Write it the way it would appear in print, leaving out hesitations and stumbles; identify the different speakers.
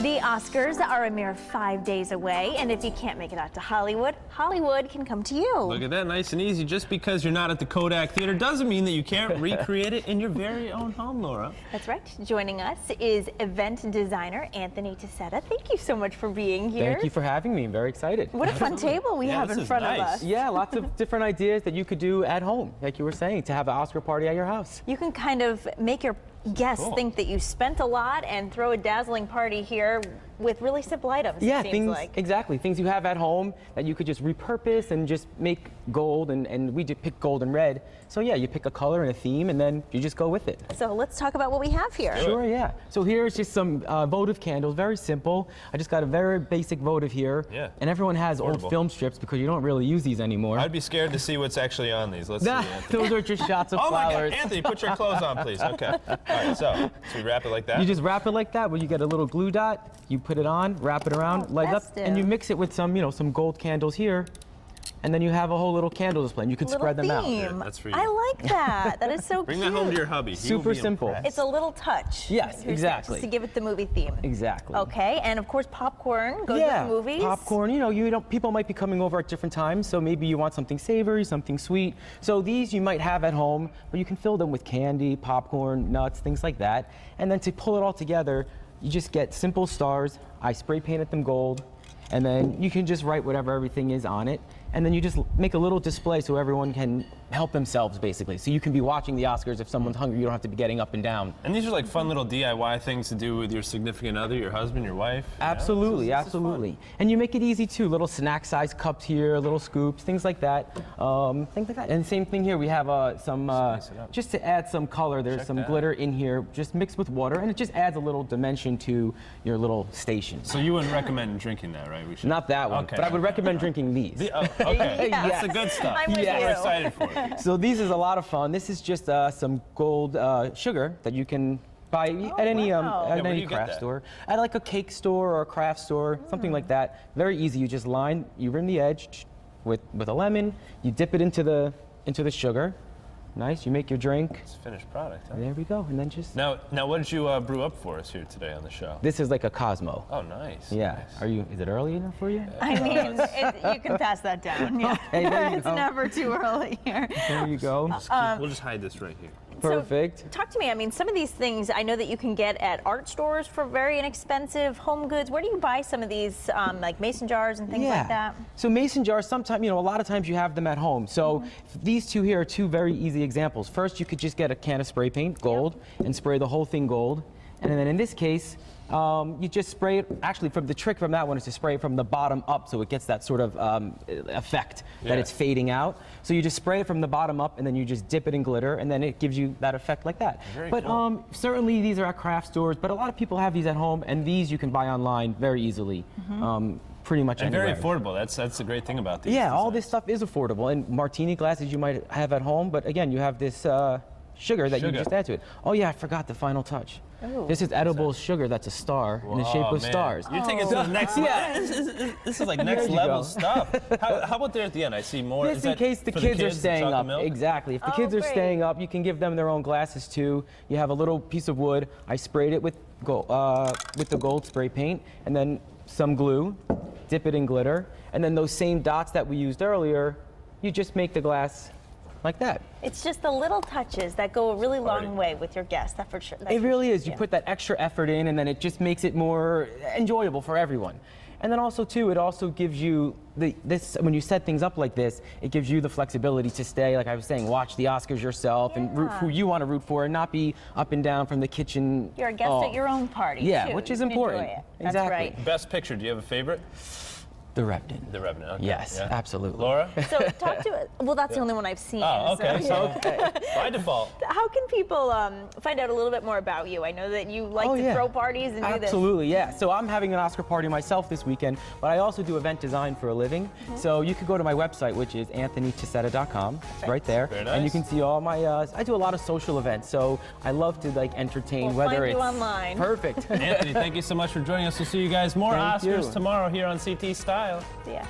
Speaker 1: The Oscars are a mere 5 days away, and if you can't make it out to Hollywood, Hollywood can come to you.
Speaker 2: Look at that, nice and easy. Just because you're not at the Kodak Theater doesn't mean that you can't recreate it in your very own home, Laura.
Speaker 1: That's right. Joining us is event designer Anthony Taccetta. Thank you so much for being here.
Speaker 3: Thank you for having me. I'm very excited.
Speaker 1: What a fun table we have in front of us.
Speaker 3: Yeah, lots of different ideas that you could do at home, like you were saying, to have an Oscar party at your house.
Speaker 1: You can kind of make your guests think that you spent a lot and throw a dazzling party here with really simple items.
Speaker 3: Yeah,
Speaker 1: it seems
Speaker 3: things
Speaker 1: like.
Speaker 3: exactly things you have at home that you could just repurpose and just make gold, and we did pick gold and red. So yeah, you pick a color and a theme, and then you just go with it.
Speaker 1: So let's talk about what we have here.
Speaker 3: Sure, yeah. So here's just some votive candles, very simple. I just got a very basic votive here.
Speaker 2: Yeah.
Speaker 3: And everyone has old film strips because you don't really use these anymore.
Speaker 2: I'd be scared to see what's actually on these. Let's see, Anthony.
Speaker 3: Those are just shots of
Speaker 2: Oh
Speaker 3: flowers.
Speaker 2: my God, Anthony, put your clothes on, please. Okay. All right, so we wrap it like that?
Speaker 3: You just wrap it like that, where you get a little glue dot, you put it on, wrap it around, light up, and you mix it with some, some gold candles here. And then you have a whole little candle display, and you can spread them out.
Speaker 2: Yeah, that's for you.
Speaker 1: I like that. That is so
Speaker 2: Bring
Speaker 1: cute.
Speaker 2: that home to your hubby.
Speaker 3: Super simple.
Speaker 1: It's a little touch.
Speaker 3: Yes, exactly.
Speaker 1: Just to give it the movie theme.
Speaker 3: Exactly.
Speaker 1: Okay, and of course popcorn goes with the movies.
Speaker 3: Popcorn. People might be coming over at different times, so maybe you want something savory, something sweet. So these you might have at home, but you can fill them with candy, popcorn, nuts, things like that. And then to pull it all together, you just get simple stars. I spray painted them gold, and then you can just write whatever everything is on it. And then you just make a little display so everyone can help themselves, basically. So you can be watching the Oscars. If someone's hungry, you don't have to be getting up and down.
Speaker 2: And these are like fun little DIY things to do with your significant other, your husband, your wife.
Speaker 3: Absolutely, absolutely. And you make it easy too. Little snack-sized cups here, little scoops, things like that. Things like that. And same thing here. We have just to add some color. There's some glitter in here, just mixed with water, and it just adds a little dimension to your little station.
Speaker 2: So you wouldn't recommend drinking that, right?
Speaker 3: Not that one, but I would recommend drinking these.
Speaker 2: Okay,
Speaker 1: Yes.
Speaker 2: that's the good stuff.
Speaker 1: I'm with you.
Speaker 2: We're excited for it.
Speaker 3: So these is a lot of fun. This is just some gold sugar that you can buy at any craft store, at like a cake store or a craft store, something like that. Very easy. You just you rim the edge with a lemon. You dip it into the sugar. Nice. You make your drink.
Speaker 2: It's a finished product. Huh?
Speaker 3: There we go. And then just
Speaker 2: now what did you brew up for us here today on the show?
Speaker 3: This is like a Cosmo.
Speaker 2: Oh, nice.
Speaker 3: Yeah.
Speaker 2: Nice.
Speaker 3: Is it early enough for you?
Speaker 1: I mean, you can pass that down. Yeah.
Speaker 3: Hey, there you
Speaker 1: It's
Speaker 3: go.
Speaker 1: never too early here.
Speaker 3: There you go.
Speaker 2: We'll just hide this right here.
Speaker 3: Perfect.
Speaker 1: So, talk to me. I mean, some of these things I know that you can get at art stores for very inexpensive home goods. Where do you buy some of these, like mason jars and things like that?
Speaker 3: So mason jars, sometimes, a lot of times you have them at home. So these two here are two very easy examples. First, you could just get a can of spray paint, gold, and spray the whole thing gold. And then in this case, you just spray it. Actually, the trick from that one is to spray it from the bottom up, so it gets that sort of effect that it's fading out. So you just spray it from the bottom up, and then you just dip it in glitter, and then it gives you that effect like that.
Speaker 2: Very
Speaker 3: but
Speaker 2: cool.
Speaker 3: Certainly these are at craft stores, but a lot of people have these at home, and these you can buy online very easily. Pretty much anywhere.
Speaker 2: And very affordable. That's the great thing about these.
Speaker 3: Yeah, all this stuff is affordable, and martini glasses you might have at home, but again, you have this sugar that you just add to it. Oh yeah, I forgot the final touch.
Speaker 1: Ooh.
Speaker 3: This is edible sugar that's a star in the shape of stars.
Speaker 2: You're taking it to the next level. This is like next level stuff. How about there at the end? I see more.
Speaker 3: Just in case the kids are staying up. Exactly. If the kids are staying up, you can give them their own glasses too. You have a little piece of wood. I sprayed it with the gold spray paint, and then some glue. Dip it in glitter, and then those same dots that we used earlier, you just make the glass like that.
Speaker 1: It's just the little touches that go a really long way with your guests. That for sure.
Speaker 3: It really is. You put that extra effort in, and then it just makes it more enjoyable for everyone. And then also too, it also gives you when you set things up like this, it gives you the flexibility to stay, like I was saying, watch the Oscars yourself and root who you want to root for, and not be up and down from the kitchen.
Speaker 1: You're a guest at your own party.
Speaker 3: Yeah,
Speaker 1: too.
Speaker 3: which is
Speaker 1: You can
Speaker 3: important.
Speaker 1: enjoy it.
Speaker 3: Exactly.
Speaker 1: That's right.
Speaker 2: Best picture. Do you have a favorite?
Speaker 3: The Revenant.
Speaker 2: The Revenant. Okay.
Speaker 3: Yes, absolutely.
Speaker 2: Laura?
Speaker 1: So talk to it. Well, that's the only one I've seen.
Speaker 2: Oh, okay.
Speaker 1: So,
Speaker 2: By default.
Speaker 1: how can people find out a little bit more about you? I know that you like to throw parties and do this.
Speaker 3: Absolutely, yeah. So I'm having an Oscar party myself this weekend, but I also do event design for a living. So you could go to my website, which is anthonytaccetta.com. It's right there.
Speaker 2: Very nice.
Speaker 3: And you can see all my, I do a lot of social events, so I love to entertain,
Speaker 1: We'll
Speaker 3: whether
Speaker 1: find
Speaker 3: it's
Speaker 1: you online.
Speaker 3: Perfect.
Speaker 2: Anthony, thank you so much for joining us. We'll see you guys more
Speaker 3: Thank
Speaker 2: Oscars
Speaker 3: you.
Speaker 2: tomorrow here on CT Style.
Speaker 1: Yeah.